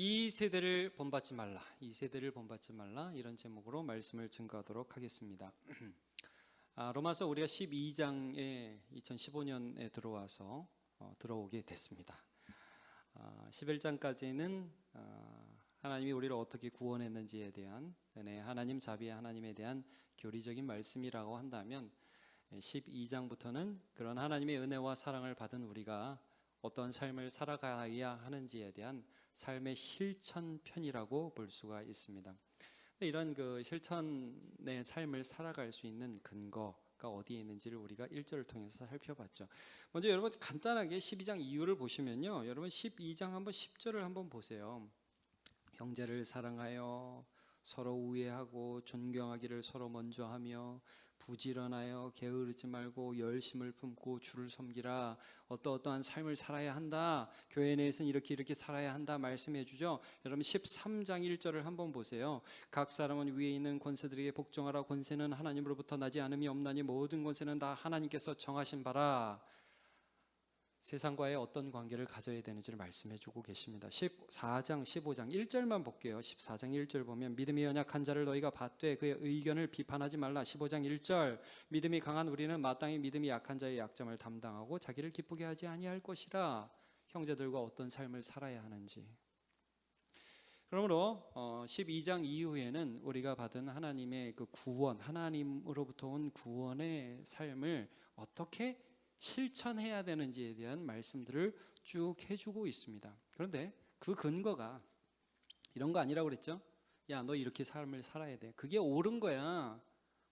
이 세대를 본받지 말라, 이 세대를 본받지 말라, 이런 제목으로 말씀을 증거하도록 하겠습니다. 로마서 우리가 12장에 2015년에 들어오게 됐습니다. 11장까지는 하나님이 우리를 어떻게 구원했는지에 대한 은혜, 하나님 자비의 하나님에 대한 교리적인 말씀이라고 한다면 12장부터는 그런 하나님의 은혜와 사랑을 받은 우리가 어떤 삶을 살아가야 하는지에 대한 삶의 실천편이라고 볼 수가 있습니다. 이런 그 실천의 삶을 살아갈 수 있는 근거가 어디에 있는지를 우리가 1절을 통해서 살펴봤죠. 먼저 여러분 간단하게 12장 이유를 보시면요, 여러분 12장 한번 10절을 한번 보세요. 형제를 사랑하여 서로 우애하고 존경하기를 서로 먼저 하며 부지런하여 게으르지 말고 열심을 품고 주를 섬기라. 어떠한 삶을 살아야 한다, 교회 내에서는 이렇게 살아야 한다 말씀해 주죠. 여러분 13장 1절을 한번 보세요. 각 사람은 위에 있는 권세들에게 복종하라. 권세는 하나님으로부터 나지 않음이 없나니 모든 권세는 다 하나님께서 정하신 바라. 세상과의 어떤 관계를 가져야 되는지를 말씀해 주고 계십니다. 14장 15장 1절만 볼게요. 14장 1절 보면 믿음이 연약한 자를 너희가 받되 그의 의견을 비판하지 말라. 15장 1절 믿음이 강한 우리는 마땅히 믿음이 약한 자의 약점을 담당하고 자기를 기쁘게 하지 아니할 것이라. 형제들과 어떤 삶을 살아야 하는지. 그러므로 12장 이후에는 우리가 받은 하나님의 그 구원, 하나님으로부터 온 구원의 삶을 어떻게 실천해야 되는지에 대한 말씀들을 쭉 해주고 있습니다. 그런데 그 근거가 이런 거 아니라고 그랬죠? 야, 너 이렇게 삶을 살아야 돼. 그게 옳은 거야.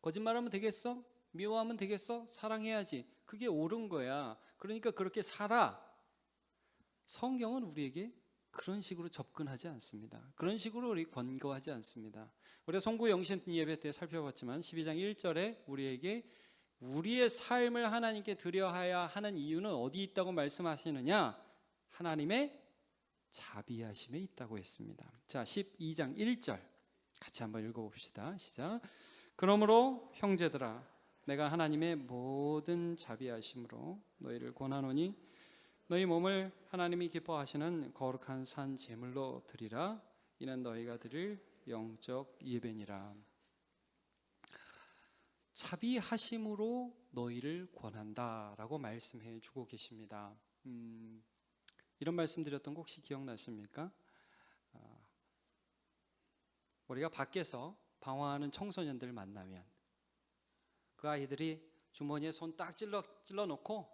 거짓말하면 되겠어? 미워하면 되겠어? 사랑해야지. 그게 옳은 거야. 그러니까 그렇게 살아. 성경은 우리에게 그런 식으로 접근하지 않습니다. 그런 식으로 우리 권고하지 않습니다. 우리가 송구 영신 예배 때 살펴봤지만 12장 1절에 우리에게 우리의 삶을 하나님께 드려야 하는 이유는 어디 있다고 말씀하시느냐? 하나님의 자비하심에 있다고 했습니다. 자, 12장 1절 같이 한번 읽어봅시다. 시작. 그러므로 형제들아, 내가 하나님의 모든 자비하심으로 너희를 권하노니 너희 몸을 하나님이 기뻐하시는 거룩한 산 제물로 드리라. 이는 너희가 드릴 영적 예배니라. 자비하심으로 너희를 권한다라고 말씀해 주고 계십니다. 이런 말씀 드렸던 거 혹시 기억나십니까? 우리가 밖에서 방황하는 청소년들 만나면 그 아이들이 주머니에 손 딱 찔러 놓고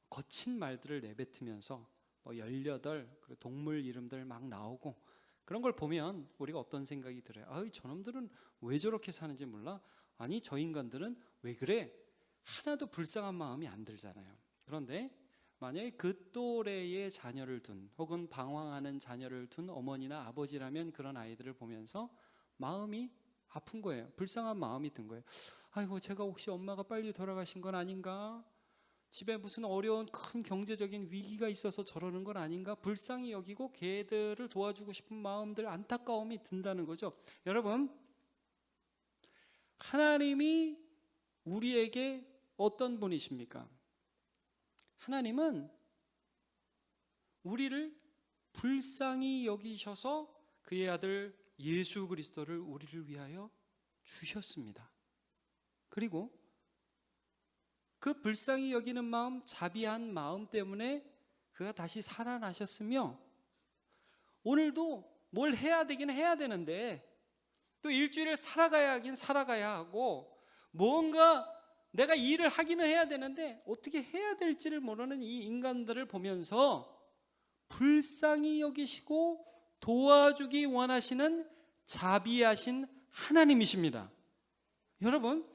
거친 말들을 내뱉으면서 18 그리고 동물 이름들 막 나오고 그런 걸 보면 우리가 어떤 생각이 들어요? 아유, 저놈들은 왜 저렇게 사는지 몰라? 아니, 저 인간들은 왜 그래? 하나도 불쌍한 마음이 안 들잖아요. 그런데 만약에 그 또래의 자녀를 둔 혹은 방황하는 자녀를 둔 어머니나 아버지라면 그런 아이들을 보면서 마음이 아픈 거예요. 불쌍한 마음이 든 거예요. 아이고, 제가 혹시 엄마가 빨리 돌아가신 건 아닌가? 집에 무슨 어려운 큰 경제적인 위기가 있어서 저러는 건 아닌가? 불쌍히 여기고 걔들을 도와주고 싶은 마음들, 안타까움이 든다는 거죠. 여러분, 하나님이 우리에게 어떤 분이십니까? 하나님은 우리를 불쌍히 여기셔서 그의 아들 예수 그리스도를 우리를 위하여 주셨습니다. 그리고 그 불쌍히 여기는 마음, 자비한 마음 때문에 그가 다시 살아나셨으며 오늘도 뭘 해야 되긴 해야 되는데 또 일주일을 살아가야 하긴 살아가야 하고 뭔가 내가 일을 하기는 해야 되는데 어떻게 해야 될지를 모르는 이 인간들을 보면서 불쌍히 여기시고 도와주기 원하시는 자비하신 하나님이십니다. 여러분,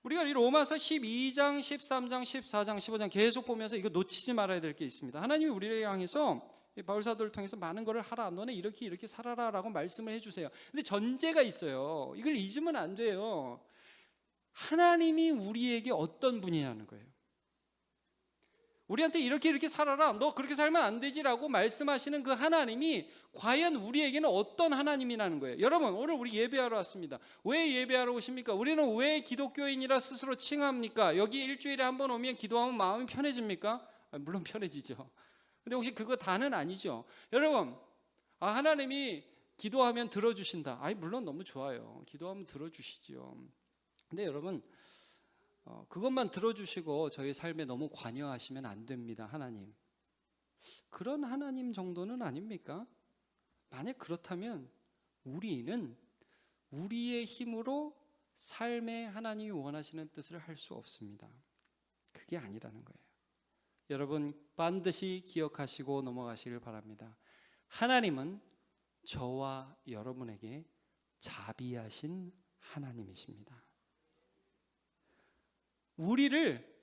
우리가 이 로마서 12장, 13장, 14장, 15장 계속 보면서 이거 놓치지 말아야 될 게 있습니다. 하나님이 우리를 향해서 바울사도를 통해서 많은 것을 하라. 너네 이렇게 살아라 라고 말씀을 해주세요. 근데 전제가 있어요. 이걸 잊으면 안 돼요. 하나님이 우리에게 어떤 분이냐는 거예요. 우리한테 이렇게 살아라, 너 그렇게 살면 안 되지라고 말씀하시는 그 하나님이 과연 우리에게는 어떤 하나님이라는 거예요. 여러분, 오늘 우리 예배하러 왔습니다. 왜 예배하러 오십니까? 우리는 왜 기독교인이라 스스로 칭합니까? 여기 일주일에 한 번 오면 기도하면 마음이 편해집니까? 물론 편해지죠. 근데 혹시 그거 다는 아니죠. 여러분, 하나님이 기도하면 들어주신다. 물론 너무 좋아요. 기도하면 들어주시죠. 근데 여러분, 그것만 들어주시고 저희 삶에 너무 관여하시면 안 됩니다. 하나님, 그런 하나님 정도는 아닙니까? 만약 그렇다면 우리는 우리의 힘으로 삶에 하나님이 원하시는 뜻을 할 수 없습니다. 그게 아니라는 거예요. 여러분 반드시 기억하시고 넘어가시길 바랍니다. 하나님은 저와 여러분에게 자비하신 하나님이십니다. 우리를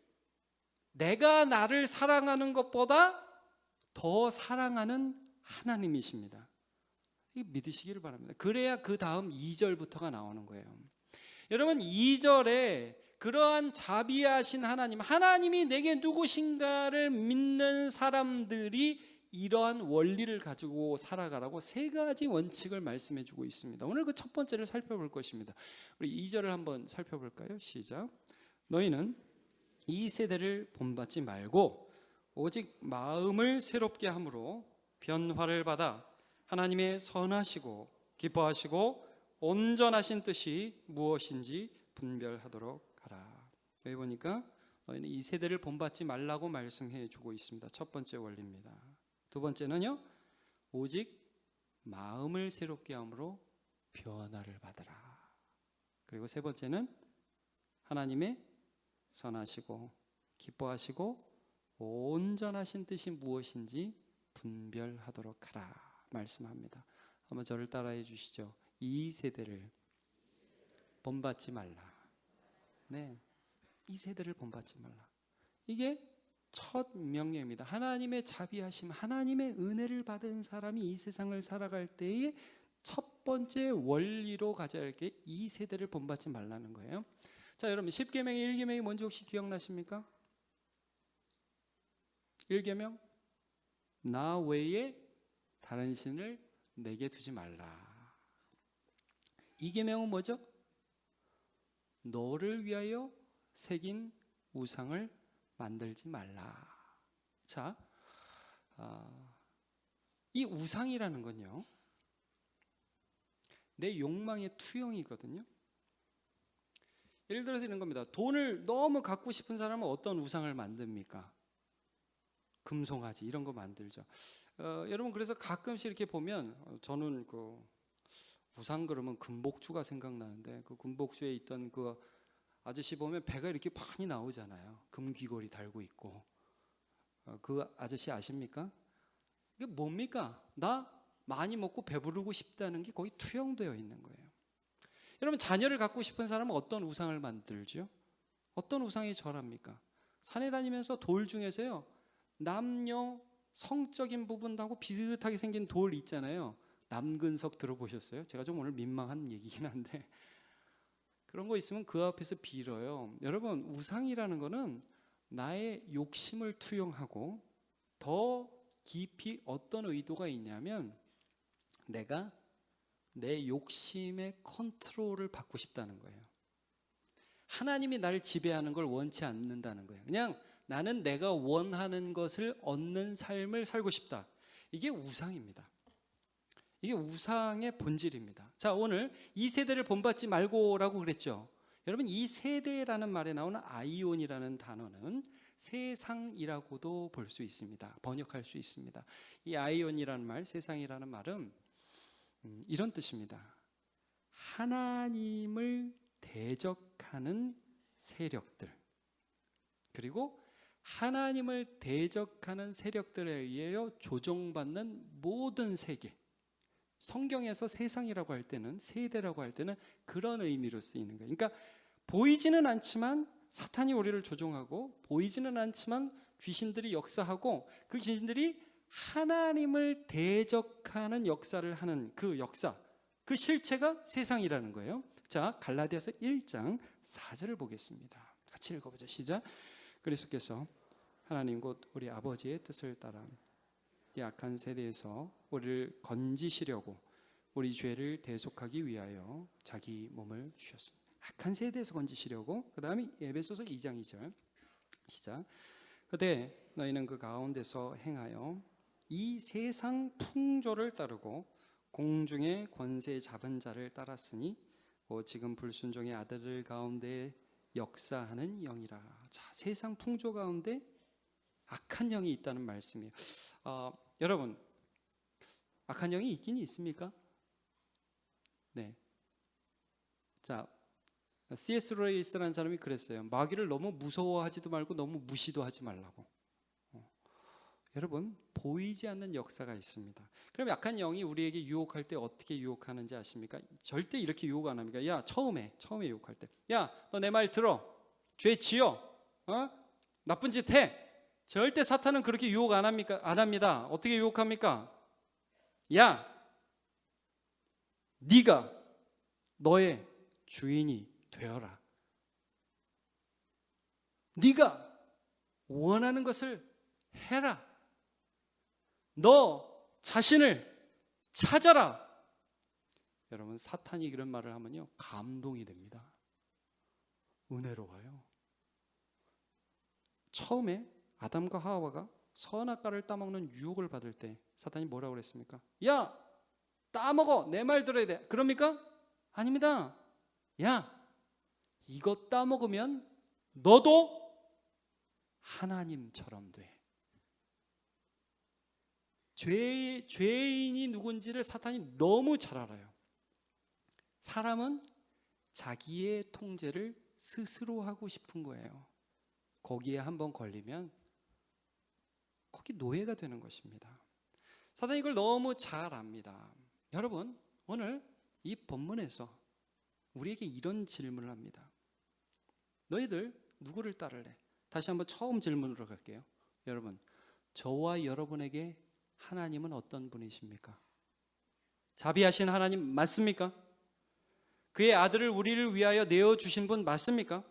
내가 나를 사랑하는 것보다 더 사랑하는 하나님이십니다. 이거 믿으시기를 바랍니다. 그래야 그 다음 2절부터가 나오는 거예요. 여러분 2절에 그러한 자비하신 하나님, 하나님이 내게 누구신가를 믿는 사람들이 이러한 원리를 가지고 살아가라고 3가지 원칙을 말씀해 주고 있습니다. 오늘 그 첫 번째를 살펴볼 것입니다. 우리 2절을 한번 살펴볼까요? 시작. 너희는 이 세대를 본받지 말고 오직 마음을 새롭게 함으로 변화를 받아 하나님의 선하시고 기뻐하시고 온전하신 뜻이 무엇인지 분별하도록 하라. 여기 보니까 너희는 이 세대를 본받지 말라고 말씀해 주고 있습니다. 첫 번째 원리입니다. 두 번째는요, 오직 마음을 새롭게 함으로 변화를 받으라. 그리고 세 번째는 하나님의 선하시고 기뻐하시고 온전하신 뜻이 무엇인지 분별하도록 하라 말씀합니다. 한번 저를 따라해 주시죠. 이 세대를 본받지 말라. 네, 이 세대를 본받지 말라. 이게 첫 명령입니다. 하나님의 자비하심, 하나님의 은혜를 받은 사람이 이 세상을 살아갈 때에 첫 번째 원리로 가져야 할 게 이 세대를 본받지 말라는 거예요. 자, 여러분 10계명의 1계명이 뭔지 혹시 기억나십니까? 1계명, 나 외에 다른 신을 내게 두지 말라. 2계명은 뭐죠? 너를 위하여 새긴 우상을 만들지 말라. 자, 이 우상이라는 건요, 내 욕망의 투영이거든요. 예를 들어서 이런 겁니다. 돈을 너무 갖고 싶은 사람은 어떤 우상을 만듭니까? 금송아지 이런 거 만들죠. 여러분 그래서 가끔씩 이렇게 보면 저는 그 우상 그러면 금복주가 생각나는데 그 금복주에 있던 그 아저씨 보면 배가 이렇게 많이 나오잖아요. 금귀걸이 달고 있고. 그 아저씨 아십니까? 이게 뭡니까? 나 많이 먹고 배부르고 싶다는 게 거의 투영되어 있는 거예요. 여러분 자녀를 갖고 싶은 사람은 어떤 우상을 만들죠? 어떤 우상이 절합니까? 산에 다니면서 돌 중에서요, 남녀 성적인 부분하고 비슷하게 생긴 돌 있잖아요. 남근석 들어보셨어요? 제가 좀 오늘 민망한 얘기긴 한데 그런 거 있으면 그 앞에서 빌어요. 여러분 우상이라는 거는 나의 욕심을 투영하고 더 깊이 어떤 의도가 있냐면 내가 내 욕심의 컨트롤을 받고 싶다는 거예요. 하나님이 나를 지배하는 걸 원치 않는다는 거예요. 그냥 나는 내가 원하는 것을 얻는 삶을 살고 싶다. 이게 우상입니다. 이게 우상의 본질입니다. 자, 오늘 이 세대를 본받지 말고라고 그랬죠. 여러분 이 세대라는 말에 나오는 아이온이라는 단어는 세상이라고도 볼 수 있습니다. 번역할 수 있습니다. 이 아이온이라는 말, 세상이라는 말은 이런 뜻입니다. 하나님을 대적하는 세력들, 그리고 하나님을 대적하는 세력들에 의하여 조종받는 모든 세계. 성경에서 세상이라고 할 때는, 세대라고 할 때는 그런 의미로 쓰이는 거예요. 그러니까 보이지는 않지만 사탄이 우리를 조종하고, 보이지는 않지만 귀신들이 역사하고, 그 귀신들이 하나님을 대적하는 역사를 하는 그 역사, 그 실체가 세상이라는 거예요. 자, 갈라디아서 1장 4절을 보겠습니다. 같이 읽어보죠. 시작. 그리스도께서 하나님 곧 우리 아버지의 뜻을 따라 이 악한 세대에서 우리를 건지시려고 우리 죄를 대속하기 위하여 자기 몸을 주셨습니다. 악한 세대에서 건지시려고. 그 다음에 에베소서 2장 2절 시작. 그때 너희는 그 가운데서 행하여 이 세상 풍조를 따르고 공중의 권세 잡은 자를 따랐으니 지금 불순종의 아들들 가운데 역사하는 영이라. 자, 세상 풍조 가운데 악한 영이 있다는 말씀이에요. 여러분, 악한 영이 있긴 있습니까? 네. 자, C.S. 루이스라는 사람이 그랬어요. 마귀를 너무 무서워하지도 말고 너무 무시도 하지 말라고. 여러분, 보이지 않는 역사가 있습니다. 그럼 약한 영이 우리에게 유혹할 때 어떻게 유혹하는지 아십니까? 절대 이렇게 유혹 안 합니다. 야, 처음에 유혹할 때, 야, 너 내 말 들어, 죄 지어, 나쁜 짓 해. 절대 사탄은 그렇게 유혹 안 합니까? 안 합니다. 어떻게 유혹합니까? 야, 네가 너의 주인이 되어라. 네가 원하는 것을 해라. 너 자신을 찾아라. 여러분, 사탄이 이런 말을 하면요, 감동이 됩니다. 은혜로워요. 처음에 아담과 하와가 선악과를 따먹는 유혹을 받을 때 사탄이 뭐라고 그랬습니까? 야, 따먹어. 내 말 들어야 돼. 그럽니까? 아닙니다. 야, 이거 따먹으면 너도 하나님처럼 돼. 죄인이 누군지를 사탄이 너무 잘 알아요. 사람은 자기의 통제를 스스로 하고 싶은 거예요. 거기에 한번 걸리면 거기 노예가 되는 것입니다. 사탄이 이걸 너무 잘 압니다. 여러분, 오늘 이 본문에서 우리에게 이런 질문을 합니다. 너희들 누구를 따를래? 다시 한번 처음 질문으로 갈게요. 여러분, 저와 여러분에게 하나님은 어떤 분이십니까? 자비하신 하나님 맞습니까? 그의 아들을 우리를 위하여 내어주신 분 맞습니까?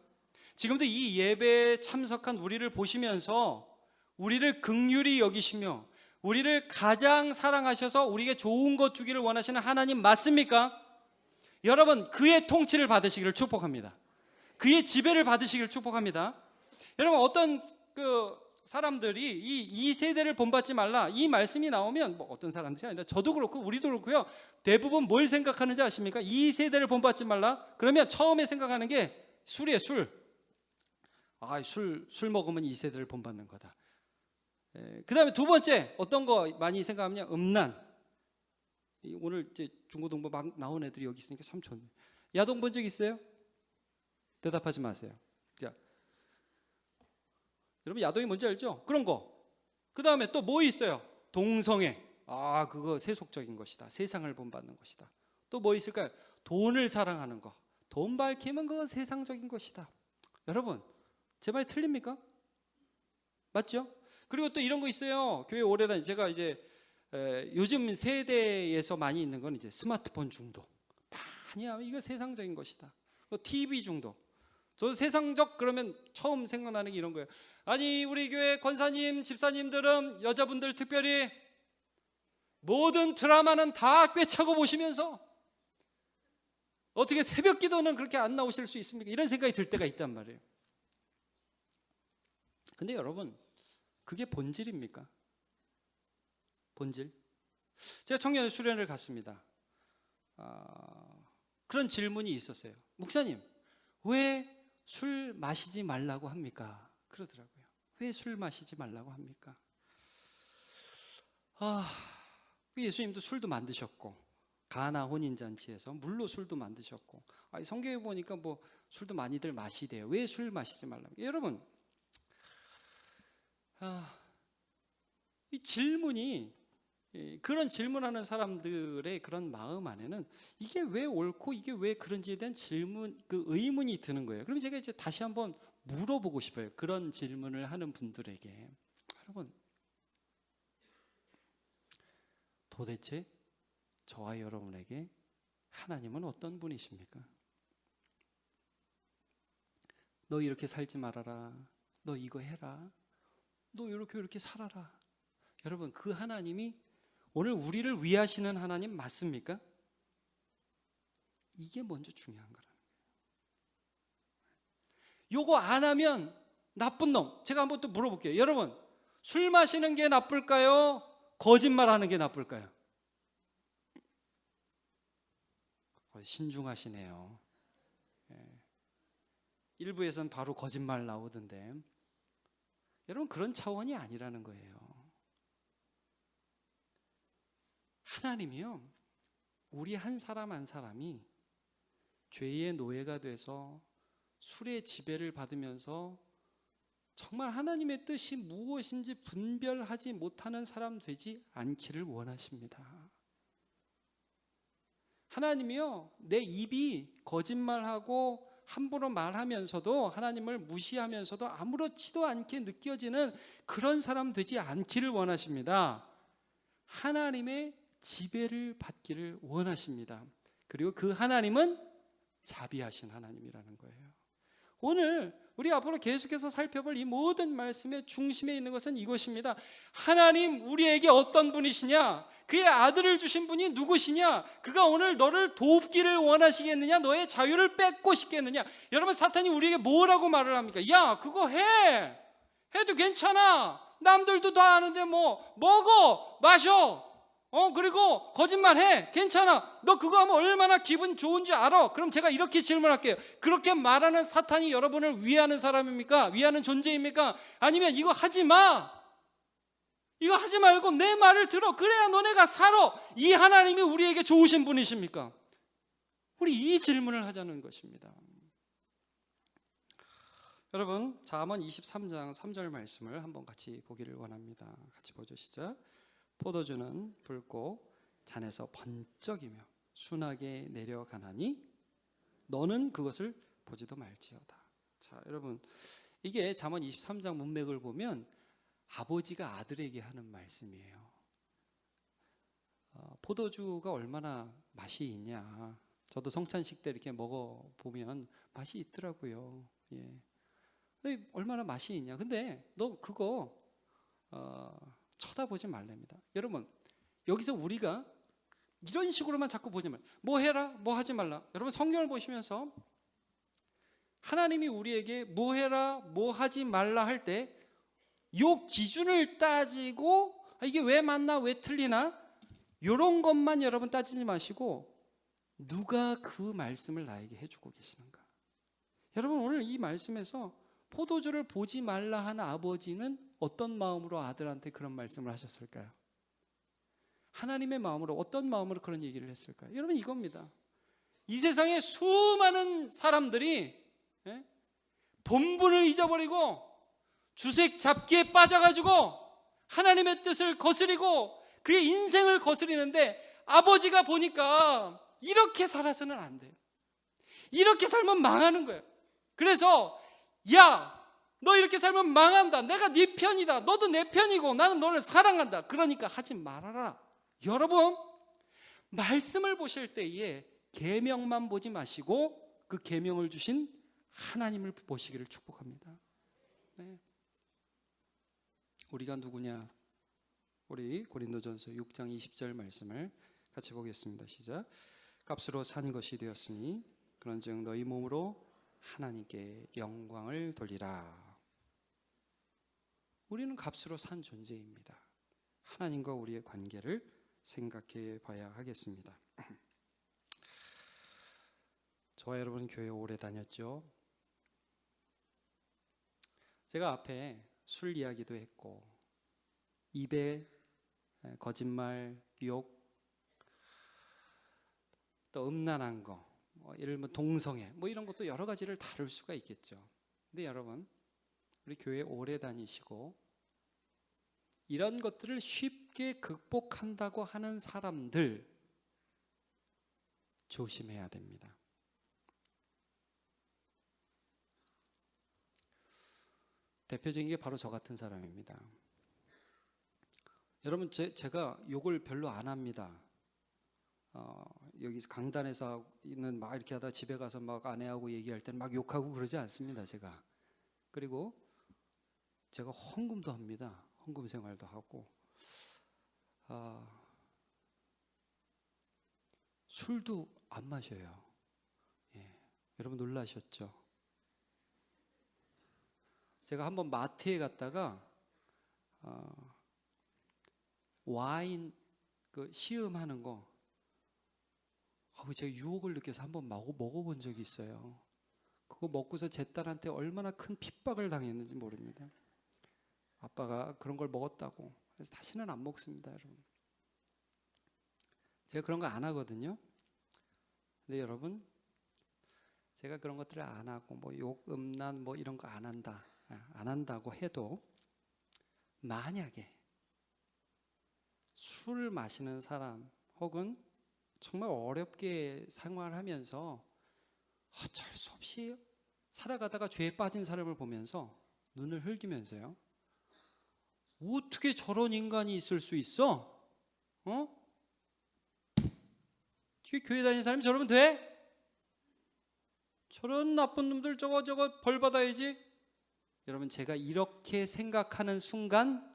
지금도 이 예배에 참석한 우리를 보시면서 우리를 긍휼히 여기시며 우리를 가장 사랑하셔서 우리에게 좋은 것 주기를 원하시는 하나님 맞습니까? 여러분, 그의 통치를 받으시기를 축복합니다. 그의 지배를 받으시기를 축복합니다. 여러분, 어떤 사람들이 이 세대를 본받지 말라 이 말씀이 나오면 어떤 사람들이 아니라 저도 그렇고 우리도 그렇고요, 대부분 뭘 생각하는지 아십니까? 이 세대를 본받지 말라 그러면 처음에 생각하는 게 술이에요. 술 먹으면 이 세대를 본받는 거다. 그 다음에 두 번째 어떤 거 많이 생각하면 음란. 오늘 이제 중고등부 막 나온 애들이 여기 있으니까 참 좋네. 야동 본 적 있어요? 대답하지 마세요. 자, 여러분, 야동이 뭔지 알죠? 그런 거. 그 다음에 또 뭐 있어요? 동성애. 그거 세속적인 것이다. 세상을 본받는 것이다. 또 뭐 있을까요? 돈을 사랑하는 거. 돈 밝히면 그건 세상적인 것이다. 여러분, 제 말이 틀립니까? 맞죠? 그리고 또 이런 거 있어요. 교회 오래 다니 제가 이제 요즘 세대에서 많이 있는 건 이제 스마트폰 중독. 많이 이거 세상적인 것이다. 또 TV 중독. 저 세상적 그러면 처음 생각나는 게 이런 거예요. 아니, 우리 교회 권사님, 집사님들은 여자분들 특별히 모든 드라마는 다 꿰차고 보시면서 어떻게 새벽 기도는 그렇게 안 나오실 수 있습니까? 이런 생각이 들 때가 있단 말이에요. 근데 여러분, 그게 본질입니까? 본질? 제가 청년 수련회를 갔습니다. 그런 질문이 있었어요. 목사님, 왜 술 마시지 말라고 합니까? 그러더라고요. 왜 술 마시지 말라고 합니까? 예수님도 술도 만드셨고 가나 혼인잔치에서 물로 술도 만드셨고 성경에 보니까 뭐 술도 많이들 마시대요. 왜 술 마시지 말라고? 여러분, 이 질문이, 그런 질문하는 사람들의 그런 마음 안에는 이게 왜 옳고 이게 왜 그런지에 대한 질문, 그 의문이 드는 거예요. 그럼 제가 이제 다시 한번 물어보고 싶어요. 그런 질문을 하는 분들에게, 여러분, 도대체 저와 여러분에게 하나님은 어떤 분이십니까? 너 이렇게 살지 말아라. 너 이거 해라. 너 이렇게 살아라. 여러분, 그 하나님이 오늘 우리를 위하시는 하나님 맞습니까? 이게 먼저 중요한 거라는 거예요. 요거 안 하면 나쁜 놈. 제가 한번 또 물어볼게요. 여러분, 술 마시는 게 나쁠까요? 거짓말하는 게 나쁠까요? 신중하시네요. 일부에서는 바로 거짓말 나오던데, 여러분 그런 차원이 아니라는 거예요. 하나님이요, 우리 한 사람 한 사람이 죄의 노예가 돼서 술의 지배를 받으면서 정말 하나님의 뜻이 무엇인지 분별하지 못하는 사람 되지 않기를 원하십니다. 하나님이요, 내 입이 거짓말하고 함부로 말하면서도 하나님을 무시하면서도 아무렇지도 않게 느껴지는 그런 사람 되지 않기를 원하십니다. 하나님의 지배를 받기를 원하십니다. 그리고 그 하나님은 자비하신 하나님이라는 거예요. 오늘 우리 앞으로 계속해서 살펴볼 이 모든 말씀의 중심에 있는 것은 이것입니다. 하나님 우리에게 어떤 분이시냐? 그의 아들을 주신 분이 누구시냐? 그가 오늘 너를 돕기를 원하시겠느냐? 너의 자유를 뺏고 싶겠느냐? 여러분, 사탄이 우리에게 뭐라고 말을 합니까? 야, 그거 해도 괜찮아. 남들도 다 아는데 뭐 먹어 마셔, 그리고 거짓말해, 괜찮아, 너 그거 하면 얼마나 기분 좋은지 알아? 그럼 제가 이렇게 질문할게요. 그렇게 말하는 사탄이 여러분을 위하는 사람입니까? 위하는 존재입니까? 아니면 이거 하지 마, 이거 하지 말고 내 말을 들어, 그래야 너네가 살아, 이 하나님이 우리에게 좋으신 분이십니까? 우리 이 질문을 하자는 것입니다. 여러분, 잠언 23장 3절 말씀을 한번 같이 보기를 원합니다. 같이 보죠. 시작. 포도주는 붉고 잔에서 번쩍이며 순하게 내려가나니 너는 그것을 보지도 말지어다. 자, 여러분, 이게 잠언 23장 문맥을 보면 아버지가 아들에게 하는 말씀이에요. 포도주가 얼마나 맛이 있냐, 저도 성찬식 때 이렇게 먹어보면 맛이 있더라고요. 얼마나 맛이 있냐. 근데 너 그거 쳐다보지 말랍니다. 여러분, 여기서 우리가 이런 식으로만 자꾸 보지 말라, 뭐 해라, 뭐 하지 말라. 여러분, 성경을 보시면서 하나님이 우리에게 뭐 해라, 뭐 하지 말라 할 때 요 기준을 따지고 이게 왜 맞나, 왜 틀리나, 이런 것만 여러분 따지지 마시고 누가 그 말씀을 나에게 해주고 계시는가. 여러분, 오늘 이 말씀에서 포도주를 보지 말라 하는 아버지는 어떤 마음으로 아들한테 그런 말씀을 하셨을까요? 하나님의 마음으로, 어떤 마음으로 그런 얘기를 했을까요? 여러분, 이겁니다. 이 세상에 수많은 사람들이 본분을 잊어버리고 주색 잡기에 빠져가지고 하나님의 뜻을 거스리고 그의 인생을 거스리는데, 아버지가 보니까 이렇게 살아서는 안 돼요. 이렇게 살면 망하는 거예요. 그래서 야, 너 이렇게 살면 망한다, 내가 네 편이다, 너도 내 편이고 나는 너를 사랑한다, 그러니까 하지 말아라. 여러분, 말씀을 보실 때에 계명만 보지 마시고 그 계명을 주신 하나님을 보시기를 축복합니다. 우리가 누구냐? 우리 고린도전서 6장 20절 말씀을 같이 보겠습니다. 시작. 값으로 산 것이 되었으니 그런즉 너희 몸으로 하나님께 영광을 돌리라. 우리는 값으로 산 존재입니다. 하나님과 우리의 관계를 생각해 봐야 하겠습니다. 저와 여러분 교회 오래 다녔죠. 제가 앞에 술 이야기도 했고, 입에 거짓말, 욕, 또 음란한 거, 예를 들면 동성애, 이런 것도 여러 가지를 다룰 수가 있겠죠. 근데 여러분, 우리 교회 오래 다니시고 이런 것들을 쉽게 극복한다고 하는 사람들 조심해야 됩니다. 대표적인 게 바로 저 같은 사람입니다. 여러분, 제가 욕을 별로 안 합니다. 여기 강단에서 있는 막 이렇게 하다 집에 가서 막 아내하고 얘기할 때는 막 욕하고 그러지 않습니다. 제가. 그리고 제가 헌금도 합니다. 헌금 생활도 하고, 술도 안 마셔요. 여러분 놀라셨죠? 제가 한번 마트에 갔다가 와인 그 시음하는 거, 제가 유혹을 느껴서 한번 먹어본 적이 있어요. 그거 먹고서 제 딸한테 얼마나 큰 핍박을 당했는지 모릅니다. 아빠가 그런 걸 먹었다고. 그래서 다시는 안 먹습니다, 여러분. 제가 그런 거 안 하거든요. 근데 여러분, 제가 그런 것들을 안 하고 뭐 욕, 음란 뭐 이런 거 안 한다고 해도 만약에 술을 마시는 사람 혹은 정말 어렵게 생활하면서 어쩔 수 없이 살아가다가 죄에 빠진 사람을 보면서 눈을 흘기면서요, 어떻게 저런 인간이 있을 수 있어? 어떻게 교회 다니는 사람이 저러면 돼? 저런 나쁜 놈들 저거 벌 받아야지. 여러분, 제가 이렇게 생각하는 순간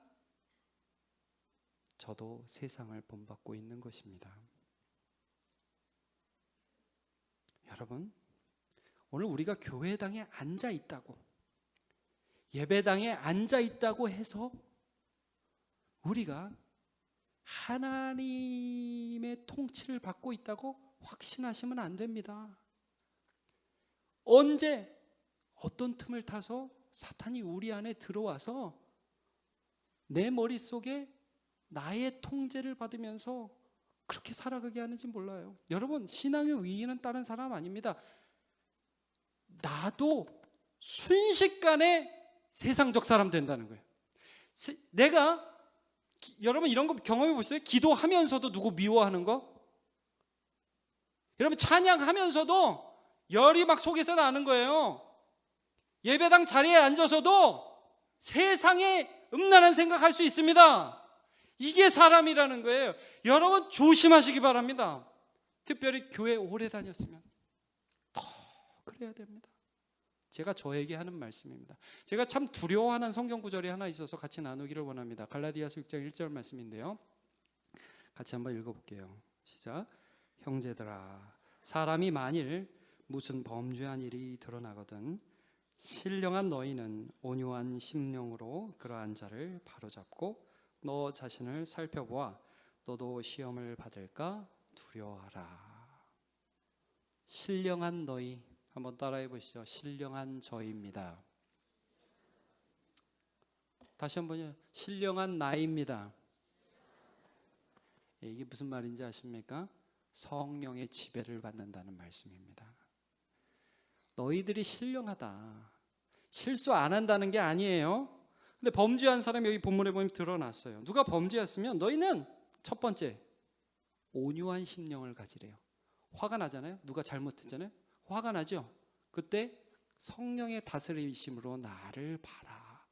저도 세상을 본받고 있는 것입니다. 여러분, 오늘 우리가 교회당에 앉아 있다고, 예배당에 앉아 있다고 해서 우리가 하나님의 통치를 받고 있다고 확신하시면 안 됩니다. 언제 어떤 틈을 타서 사탄이 우리 안에 들어와서 내 머릿속에 나의 통제를 받으면서 그렇게 살아가게 하는지 몰라요. 여러분, 신앙의 위인은 다른 사람 아닙니다. 나도 순식간에 세상적 사람 된다는 거예요. 내가 여러분 이런 거 경험해 보세요. 기도하면서도 누구 미워하는 거? 여러분, 찬양하면서도 열이 막 속에서 나는 거예요. 예배당 자리에 앉아서도 세상에 음란한 생각할 수 있습니다. 이게 사람이라는 거예요. 여러분, 조심하시기 바랍니다. 특별히 교회 오래 다녔으면 더 그래야 됩니다. 제가 저에게 하는 말씀입니다. 제가 참 두려워하는 성경 구절이 하나 있어서 같이 나누기를 원합니다. 갈라디아서 6장 1절 말씀인데요, 같이 한번 읽어볼게요. 시작. 형제들아, 사람이 만일 무슨 범죄한 일이 드러나거든 신령한 너희는 온유한 심령으로 그러한 자를 바로잡고 너 자신을 살펴보아 너도 시험을 받을까 두려워하라. 신령한 너희, 한번 따라해 보시죠. 신령한 저희입니다. 다시 한번요. 신령한 나입니다. 이게 무슨 말인지 아십니까? 성령의 지배를 받는다는 말씀입니다. 너희들이 신령하다, 실수 안 한다는 게 아니에요. 근데 범죄한 사람이 여기 본문에 보면 드러났어요. 누가 범죄했으면 너희는 첫 번째 온유한 심령을 가지래요. 화가 나잖아요. 누가 잘못했잖아요. 화가 나죠. 그때 성령의 다스리심으로 나를 봐라.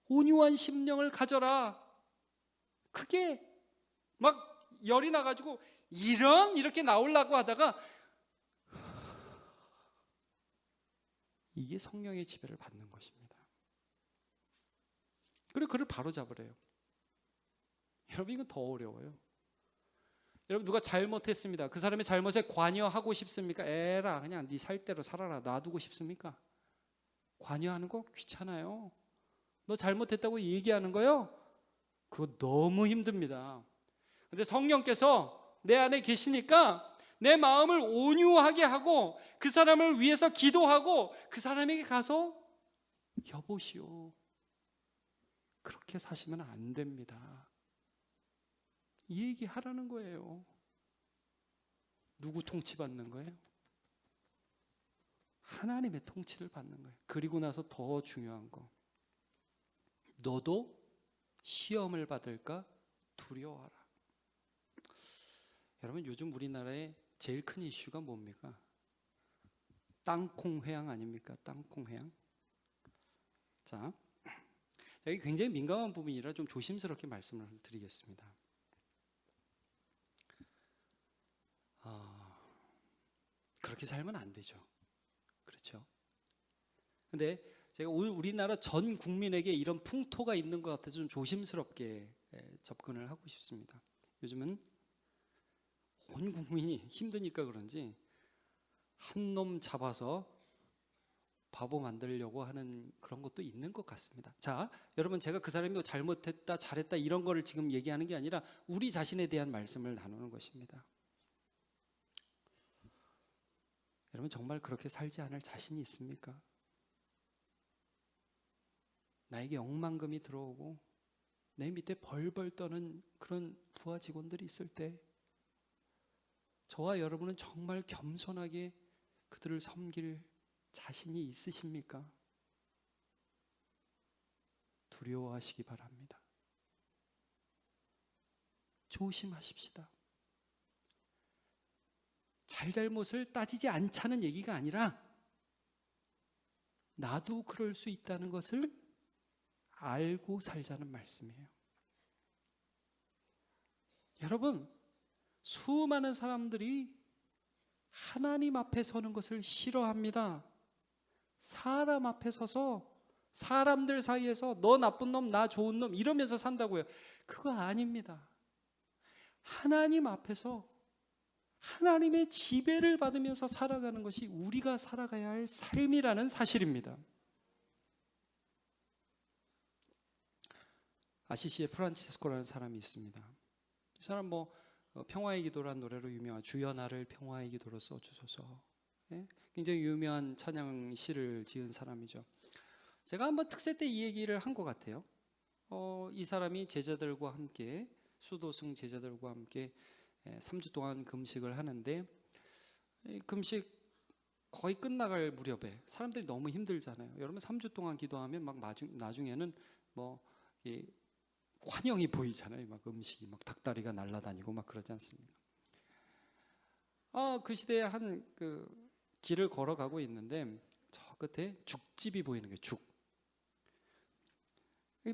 온유한 심령을 가져라. 그게 막 열이 나가지고 이렇게 나오려고 하다가 이게 성령의 지배를 받는 것입니다. 그리고 그를 바로 잡으래요. 여러분, 이건 더 어려워요. 여러분, 누가 잘못했습니다. 그 사람의 잘못에 관여하고 싶습니까? 에라, 그냥 네 살대로 살아라, 놔두고 싶습니까? 관여하는 거 귀찮아요. 너 잘못했다고 얘기하는 거요? 그거 너무 힘듭니다. 근데 성령께서 내 안에 계시니까 내 마음을 온유하게 하고 그 사람을 위해서 기도하고 그 사람에게 가서 여보시오, 그렇게 사시면 안 됩니다, 이 얘기 하라는 거예요. 누구 통치받는 거예요? 하나님의 통치를 받는 거예요. 그리고 나서 더 중요한 거, 너도 시험을 받을까 두려워하라. 여러분, 요즘 우리나라의 제일 큰 이슈가 뭡니까? 땅콩 회항 아닙니까? 땅콩 회항. 자, 여기 굉장히 민감한 부분이라 좀 조심스럽게 말씀을 드리겠습니다. 그렇게 살면 안 되죠. 그렇죠? 근데 제가 우리나라 전 국민에게 이런 풍토가 있는 것 같아서 좀 조심스럽게 접근을 하고 싶습니다. 요즘은 온 국민이 힘드니까 그런지 한 놈 잡아서 바보 만들려고 하는 그런 것도 있는 것 같습니다. 자, 여러분, 제가 그 사람이 잘못했다 잘했다 이런 거를 지금 얘기하는 게 아니라 우리 자신에 대한 말씀을 나누는 것입니다. 여러분 정말 그렇게 살지 않을 자신이 있습니까? 나에게 억만금이 들어오고 내 밑에 벌벌 떠는 그런 부하 직원들이 있을 때 저와 여러분은 정말 겸손하게 그들을 섬길 자신이 있으십니까? 두려워하시기 바랍니다. 조심하십시다. 잘잘못을 따지지 않자는 얘기가 아니라 나도 그럴 수 있다는 것을 알고 살자는 말씀이에요. 여러분, 수많은 사람들이 하나님 앞에 서는 것을 싫어합니다. 사람 앞에 서서 사람들 사이에서 너 나쁜 놈, 나 좋은 놈 이러면서 산다고요. 그거 아닙니다. 하나님 앞에서 하나님의 지배를 받으면서 살아가는 것이 우리가 살아가야 할 삶이라는 사실입니다. 아시시에 프란치스코라는 사람이 있습니다. 이 사람 평화의 기도라는 노래로 유명한 주여 나를 평화의 기도로 써주소서, 굉장히 유명한 찬양 시를 지은 사람이죠. 제가 한번 특세 때 이 얘기를 한 것 같아요. 이 사람이 제자들과 함께 수도승 제자들과 함께 3주 동안 금식을 하는데 금식 거의 끝나갈 무렵에 사람들이 너무 힘들잖아요. 여러분 3주 동안 기도하면 막 나중에는 환영이 보이잖아요. 막 음식이 막 닭다리가 날아다니고 막 그러지 않습니까? 그 시대에 한 길을 걸어가고 있는데 저 끝에 죽집이 보이는 거예요. 죽.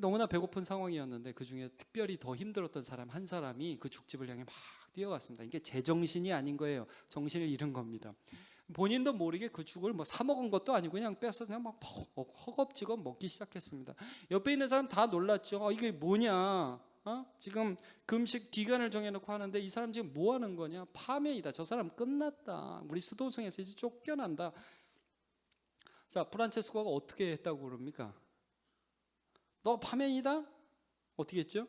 너무나 배고픈 상황이었는데 그 중에 특별히 더 힘들었던 사람 한 사람이 그 죽집을 향해 막 뛰어갔습니다. 이게 제정신이 아닌 거예요. 정신을 잃은 겁니다. 본인도 모르게 그 죽을 사 먹은 것도 아니고 그냥 뺏어서 그냥 막 허겁지겁 먹기 시작했습니다. 옆에 있는 사람 다 놀랐죠. 이게 뭐냐? 지금 금식 기간을 정해놓고 하는데 이 사람 지금 뭐 하는 거냐? 파면이다. 저 사람 끝났다. 우리 수도승에서 이제 쫓겨난다. 자, 프란체스코가 어떻게 했다고 그럽니까? 너 파면이다? 어떻게 했죠?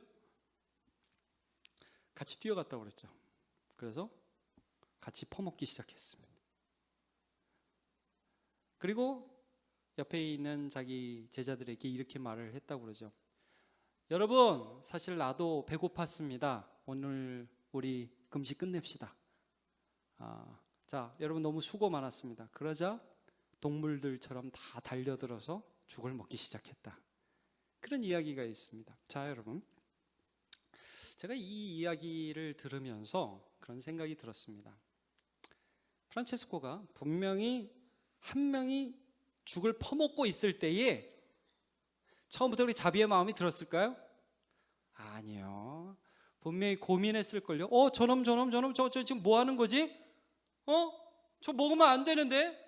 같이 뛰어갔다고 그랬죠. 그래서 같이 퍼먹기 시작했습니다. 그리고 옆에 있는 자기 제자들에게 이렇게 말을 했다고 그러죠. 여러분, 사실 나도 배고팠습니다. 오늘 우리 금식 끝냅시다. 자, 여러분 너무 수고 많았습니다. 그러자 동물들처럼 다 달려들어서 죽을 먹기 시작했다. 그런 이야기가 있습니다. 자, 여러분, 제가 이 이야기를 들으면서 그런 생각이 들었습니다. 프란체스코가 분명히 한 명이 죽을 퍼먹고 있을 때에 처음부터 우리 자비의 마음이 들었을까요? 아니요. 분명히 고민했을걸요. 저놈 저 지금 뭐 하는 거지? 저 먹으면 안 되는데?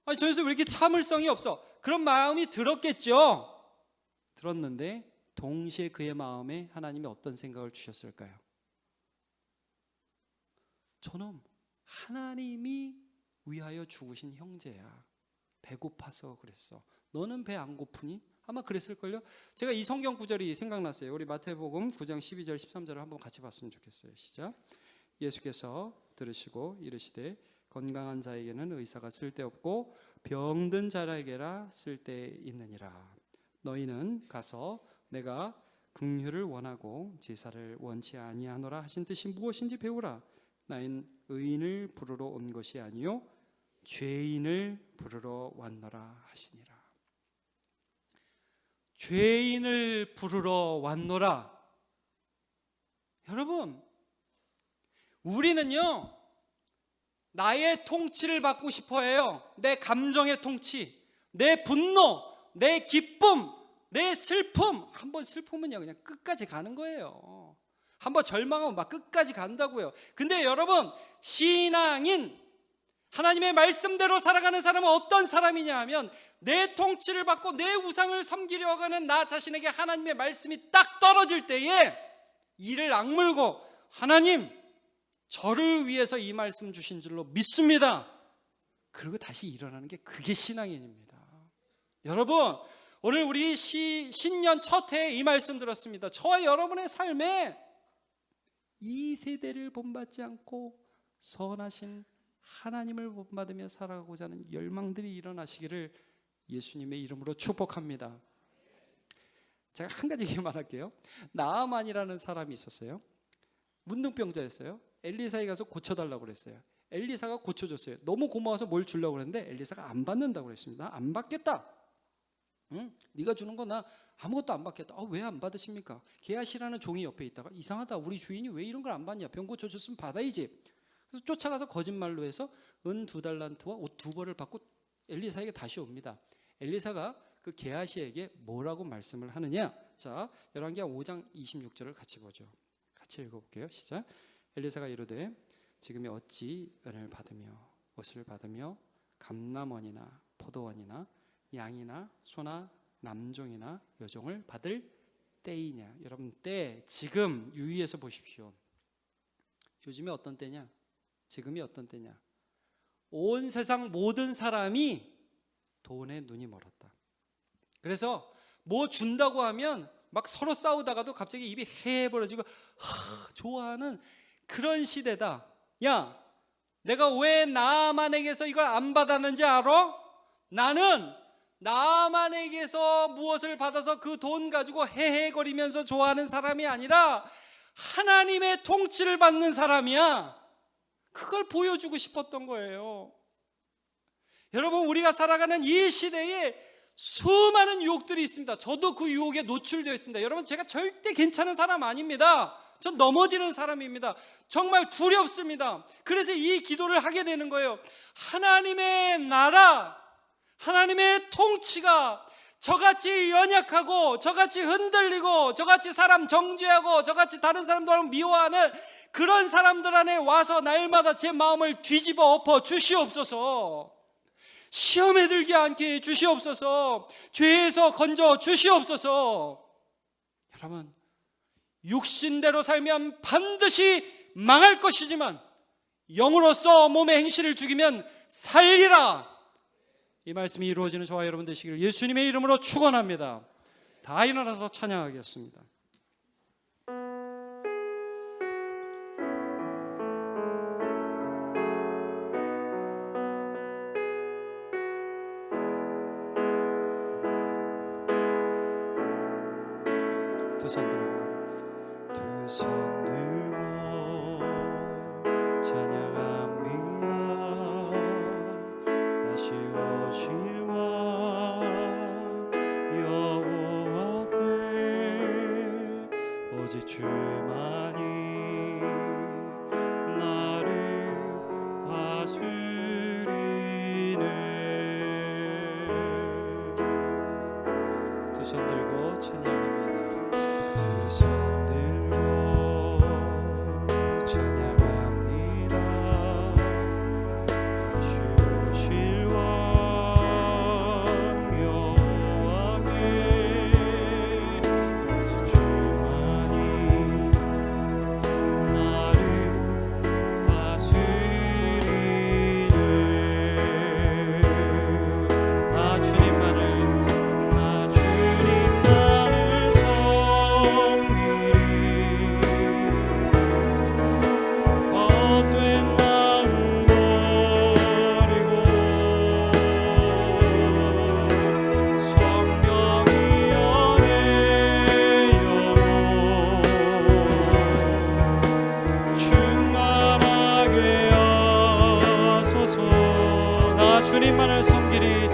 아니, 저 녀석 왜 이렇게 참을성이 없어? 그런 마음이 들었겠죠. 들었는데 동시에 그의 마음에 하나님이 어떤 생각을 주셨을까요? 저놈, 하나님이 위하여 죽으신 형제야. 배고파서 그랬어. 너는 배 안 고프니? 아마 그랬을걸요. 제가 이 성경 구절이 생각났어요. 우리 마태복음 9장 12절 13절을 한번 같이 봤으면 좋겠어요. 시작. 예수께서 들으시고 이르시되 건강한 자에게는 의사가 쓸데없고 병든 자에게라 쓸데있느니라. 너희는 가서 내가 긍휼을 원하고 제사를 원치 아니하노라 하신 뜻이 무엇인지 배우라. 나인 의인을 부르러 온 것이 아니요 죄인을 부르러 왔노라 하시니라. 죄인을 부르러 왔노라. 여러분, 우리는요 나의 통치를 받고 싶어 해요. 내 감정의 통치, 내 분노, 내 기쁨, 내 슬픔. 한번 슬픔은요 그냥 끝까지 가는 거예요. 한번 절망하면 막 끝까지 간다고요. 근데 여러분, 신앙인 하나님의 말씀대로 살아가는 사람은 어떤 사람이냐 하면 내 통치를 받고 내 우상을 섬기려고 하는 나 자신에게 하나님의 말씀이 딱 떨어질 때에 이를 악물고 하나님, 저를 위해서 이 말씀 주신 줄로 믿습니다. 그리고 다시 일어나는 게 그게 신앙인입니다. 여러분, 오늘 우리 신년 첫 해에 이 말씀 들었습니다. 저와 여러분의 삶에 이 세대를 본받지 않고 선하신 하나님을 본받으며 살아가고자 하는 열망들이 일어나시기를 예수님의 이름으로 축복합니다. 제가 한 가지 얘기만 할게요. 나아만이라는 사람이 있었어요. 문둥병자였어요. 엘리사에 가서 고쳐달라고 그랬어요. 엘리사가 고쳐줬어요. 너무 고마워서 뭘 주려고 그랬는데 엘리사가 안 받는다고 그랬습니다. 나 안 받겠다. 응? 네가 주는 거 나 아무것도 안 받겠다. 왜 안 받으십니까? 게하시라는 종이 옆에 있다가 이상하다. 우리 주인이 왜 이런 걸 안 받냐? 병 고쳐줬으면 받아야지. 그래서 쫓아가서 거짓말로 해서 은 2달란트와 옷 2벌을 받고 엘리사에게 다시 옵니다. 엘리사가 그 게하시에게 뭐라고 말씀을 하느냐? 자, 열왕기하 5장 26절을 같이 보죠. 같이 읽어볼게요. 시작. 엘리사가 이르되 지금이 어찌 은을 받으며 옷을 받으며 감람원이나 포도원이나 양이나 소나 남종이나 여종을 받을 때이냐? 여러분, 때, 지금 유의해서 보십시오. 요즘에 어떤 때냐? 지금이 어떤 때냐? 온 세상 모든 사람이 돈에 눈이 멀었다. 그래서 뭐 준다고 하면 막 서로 싸우다가도 갑자기 입이 해버려지고 좋아하는 그런 시대다. 야, 내가 왜 나아만에게서 이걸 안 받았는지 알아? 나는 나아만에게서 무엇을 받아서 그 돈 가지고 헤헤거리면서 좋아하는 사람이 아니라 하나님의 통치를 받는 사람이야. 그걸 보여주고 싶었던 거예요. 여러분, 우리가 살아가는 이 시대에 수많은 유혹들이 있습니다. 저도 그 유혹에 노출되어 있습니다. 여러분, 제가 절대 괜찮은 사람 아닙니다. 전 넘어지는 사람입니다. 정말 두렵습니다. 그래서 이 기도를 하게 되는 거예요. 하나님의 나라, 하나님의 통치가 저같이 연약하고 저같이 흔들리고 저같이 사람 정죄하고 저같이 다른 사람들을 미워하는 그런 사람들 안에 와서 날마다 제 마음을 뒤집어 엎어 주시옵소서. 시험에 들게 않게 주시옵소서. 죄에서 건져 주시옵소서. 여러분, 육신대로 살면 반드시 망할 것이지만 영으로서 몸의 행실을 죽이면 살리라. 이 말씀이 이루어지는 저와 여러분 되시기를 예수님의 이름으로 축원합니다. 다 일어나서 찬양하겠습니다. 두 손 들고 찬양합니다. 다시 오실 왕 여호와께 오직 주만이 나를 다스리네. 두 손 들고 찬양합니다. 주님만을 섬기리.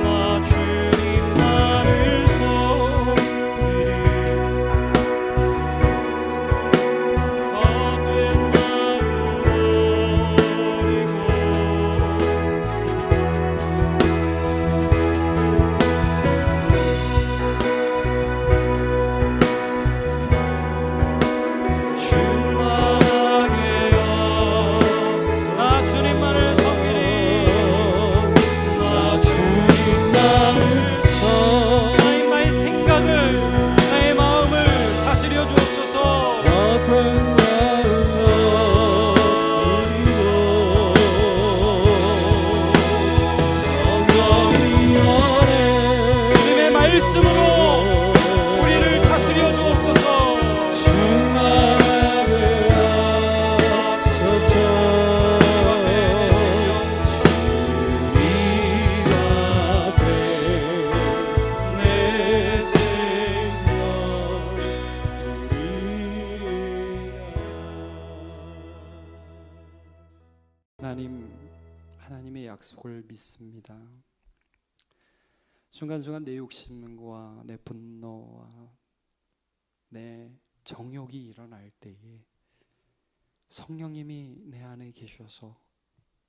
나 주님만을 섬기리. 헛된 마음 버리고 충만하게 여소서. 나 주님만을 섬기리. 나 하나님의 약속을 믿습니다. 순간순간 내 욕심과 내 분노와 내 정욕이 일어날 때에 성령님이 내 안에 계셔서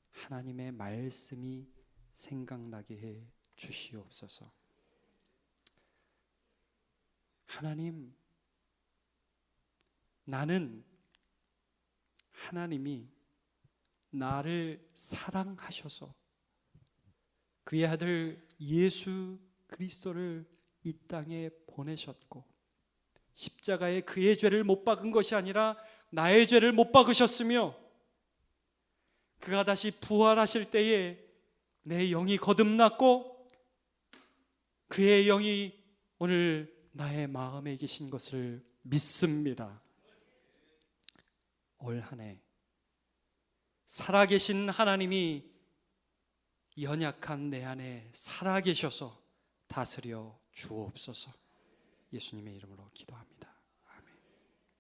하나님의 말씀이 생각나게 해 주시옵소서. 하나님, 나는 하나님이 나를 사랑하셔서 그의 아들 예수 그리스도를 이 땅에 보내셨고 십자가에 그의 죄를 못 박은 것이 아니라 나의 죄를 못 박으셨으며 그가 다시 부활하실 때에 내 영이 거듭났고 그의 영이 오늘 나의 마음에 계신 것을 믿습니다. 올 한 해 살아계신 하나님이 연약한 내 안에 살아계셔서 다스려 주옵소서. 예수님의 이름으로 기도합니다.